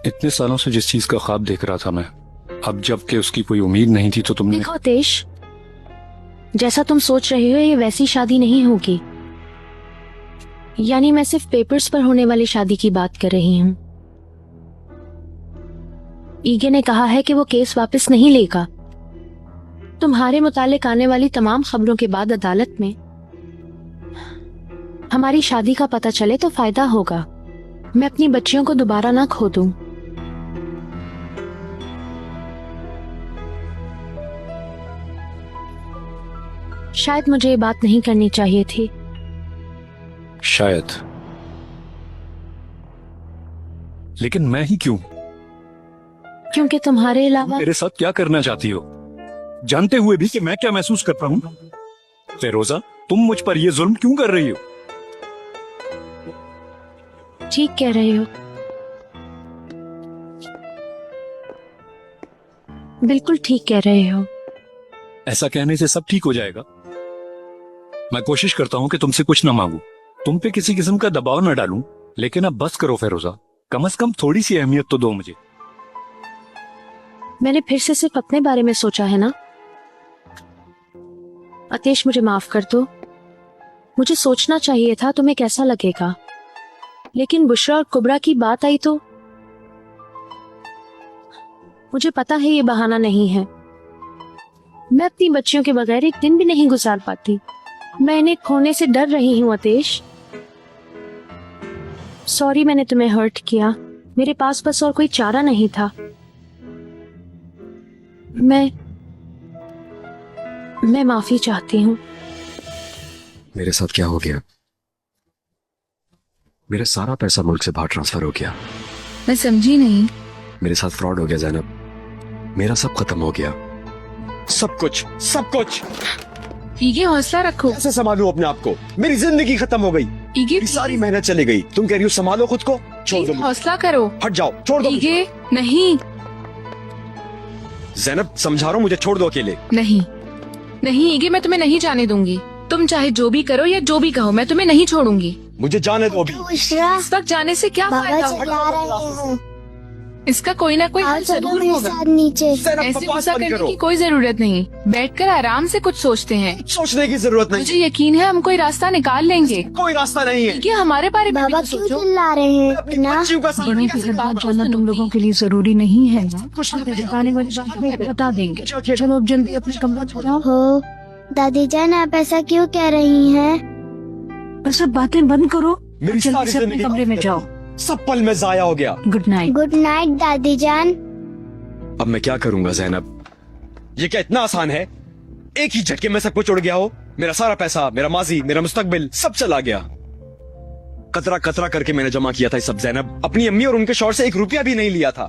इतने सालों से जिस चीज का ख्वाब देख रहा था मैं, अब जबकि उसकी कोई उम्मीद नहीं थी तो तुमने। देखो तेश, जैसा तुम सोच रहे हो ये वैसी शादी नहीं होगी। यानी मैं सिर्फ पेपर्स पर होने वाली शादी की बात कर रही हूँ। ईगे ने कहा है कि वो केस वापस नहीं लेगा। तुम्हारे मुतालिक आने वाली तमाम खबरों के बाद अदालत में हमारी शादी का पता चले तो फायदा होगा। मैं अपनी बच्चियों को दोबारा ना खो दूं। शायद मुझे ये बात नहीं करनी चाहिए थी। शायद, लेकिन मैं ही क्यों? क्योंकि तुम्हारे अलावा मेरे साथ क्या करना चाहती हो, जानते हुए भी कि मैं क्या महसूस करता हूँ? फेरोजा, तुम मुझ पर ये जुल्म क्यों कर रही हो? ठीक कह रहे हो, बिल्कुल ठीक कह रहे हो। ऐसा कहने से सब ठीक हो जाएगा? मैं कोशिश करता हूँ कि तुमसे कुछ ना मांगू, तुम पे किसी किस्म का दबाव ना डालूं, लेकिन अब बस करो फेरोजा, कम से कम थोड़ी सी अहमियत तो दो मुझे। मैंने फिर से सिर्फ अपने बारे में सोचा है ना। अतेश, मुझे माफ कर दो। मुझे सोचना चाहिए था तुम्हें कैसा लगेगा, लेकिन बुशरा और कुबरा की बात आई तो मुझे पता है ये बहाना नहीं है। मैं अपनी बच्चियों के बगैर एक दिन भी नहीं गुजार पाती। मैं इन्हें खोने से डर रही हूँ अतेश। सॉरी मैंने तुम्हें हर्ट किया। मेरे पास बस और कोई चारा नहीं था। मैं माफी चाहती हूँ। मेरे साथ क्या हो गया? मेरा सारा पैसा मुल्क से बाहर ट्रांसफर हो गया। मैं समझी नहीं। मेरे साथ फ्रॉड हो गया ज़ैनब। मेरा सब खत्म हो गया, सब कुछ सब कुछ। ईगे हौसला रखो। कैसे संभालूं अपने आप को? मेरी जिंदगी खत्म हो गई। ईगे मेरी सारी मेहनत चली गई। तुम कह रही हो संभालो खुद को? छोड़ दो, हौसला करो। हट जाओ, छोड़ दो। ईगे नहीं ज़ैनब, समझा रहा हूँ, मुझे छोड़ दो अकेले। नहीं नहीं ईगे, मैं तुम्हें नहीं जाने दूंगी। तुम चाहे जो भी करो या जो भी कहो, मैं तुम्हें नहीं छोड़ूंगी। मुझे जाने दो अभी। बुशरा, इस वक्त जाने से क्या बाबा फायदा? चिल्ला रहे हैं। इसका कोई ना कोई आओ हल चलो जरूर मेरे होगा। साथ नीचे। ज़ैनब, ऐसे बकवास गुस्सा बंद करने करो। की कोई जरूरत नहीं। बैठकर आराम से कुछ सोचते हैं। सोचने की जरूरत नहीं, मुझे यकीन है हम कोई रास्ता निकाल लेंगे। कोई रास्ता नहीं है। ईगे हमारे बारे में भी बाबा तो क्यों सोचो। चिल्ला रहे हैं अपनी इतना? बच्चियों का साथ बड़ों कैसे की बात निभाऊं? जानना तुम लोगों के लिए जरूरी नहीं है ना। आने वाली बात हमें बता देंगे। चलो अब जल्दी अपने कमरा छोड़ो। हो दादी जान, आप ऐसा क्यों कह रही हैं? बस अब बातें बंद करो। मेरी जल्दी सारी से अपने जिंदगी कमरे में जाओ। सब पल में जाया हो गया। Good night. गुड नाइट दादी जान। अब मैं क्या करूंगा ज़ैनब? ये क्या इतना आसान है? एक ही झटके में सब कुछ उड़ गया हो। मेरा सारा पैसा, मेरा माजी, मेरा मुस्तकबिल सब चला गया। कतरा कतरा करके मैंने जमा किया था ये सब ज़ैनब। अपनी अम्मी और उनके शौहर से 1 रुपया भी नहीं लिया था।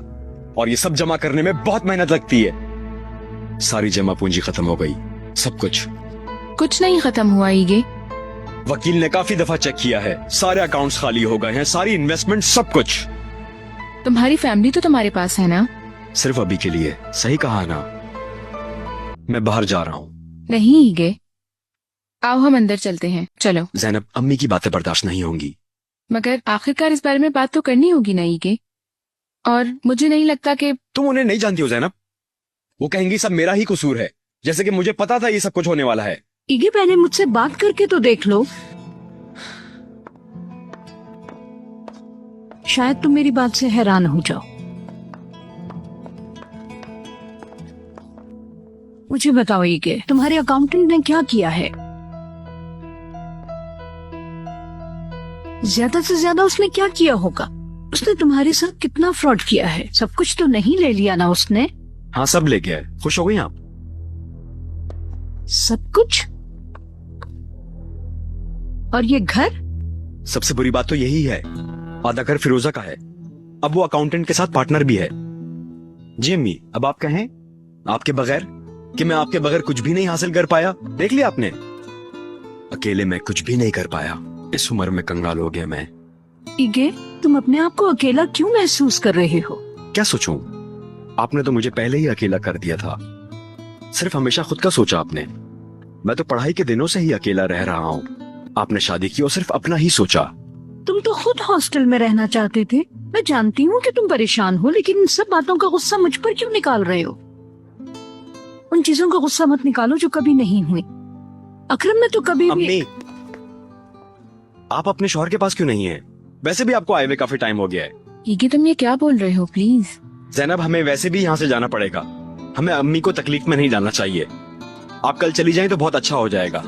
और ये सब जमा करने में बहुत मेहनत लगती है। सारी जमा पूंजी खत्म हो गई, सब कुछ नहीं खत्म हुआ ईगे। वकील ने काफी दफा चेक किया है, सारे अकाउंट्स खाली हो गए हैं, सारी इन्वेस्टमेंट सब कुछ। तुम्हारी फैमिली तो तुम्हारे पास है ना? सिर्फ अभी के लिए। सही कहा ना? मैं बाहर जा रहा हूँ। नहीं ईगे, आओ हम अंदर चलते हैं। चलो। ज़ैनब, अम्मी की बातें बर्दाश्त नहीं होंगी। मगर आखिरकार इस बारे में बात तो करनी होगी ना ईगे। और मुझे नहीं लगता कि तुम उन्हें नहीं जानती हो ज़ैनब। वो कहेंगी सब मेरा ही कसूर है, जैसे कि मुझे पता था ये सब कुछ होने वाला है। ईगे, पहले मुझसे बात करके तो देख लो। शायद तुम मेरी बात से हैरान हो जाओ। मुझे बताओ ईगे, तुम्हारे अकाउंटेंट ने क्या किया है? ज्यादा से ज्यादा उसने क्या किया होगा? उसने तुम्हारे साथ कितना फ्रॉड किया है? सब कुछ तो नहीं ले लिया ना उसने? हाँ, सब ले गया है। खुश हो गई आप? सब कुछ? और ये घर? सबसे बुरी बात तो यही है, आधा घर फिरोजा का है। अब वो अकाउंटेंट के साथ पार्टनर भी है। जी अम्मी, अब आप कहें आपके बगैर कि मैं आपके बगैर कुछ भी नहीं हासिल कर पाया। देख लिया आपने, अकेले मैं कुछ भी नहीं कर पाया। इस उम्र में कंगाल हो गया मैं। ईगे, तुम अपने आप को अकेला क्यों महसूस कर रहे हो? क्या सोचूं? आपने तो मुझे पहले ही अकेला कर दिया था। सिर्फ हमेशा खुद का सोचा आपने। मैं तो पढ़ाई के दिनों से ही अकेला रह रहा हूँ। आपने शादी की और सिर्फ अपना ही सोचा। तुम तो खुद हॉस्टल में रहना चाहते थे, मैं जानती हूँ कि तुम परेशान हो, लेकिन इन सब बातों का गुस्सा मुझ पर क्यों निकाल रहे हो? उन चीजों का गुस्सा मत निकालो जो कभी नहीं हुई। अकरम में तो कभी भी। अम्मी, आप अपने शौहर के पास क्यों नहीं है? वैसे भी आपको आए हुए काफी टाइम हो गया है। ईगे तुम ये क्या बोल रहे हो? प्लीज। जैनब, हमें वैसे भी यहाँ से जाना पड़ेगा। हमें अम्मी को तकलीफ में नहीं डालना चाहिए। आप कल चली जाएं तो बहुत अच्छा हो जाएगा।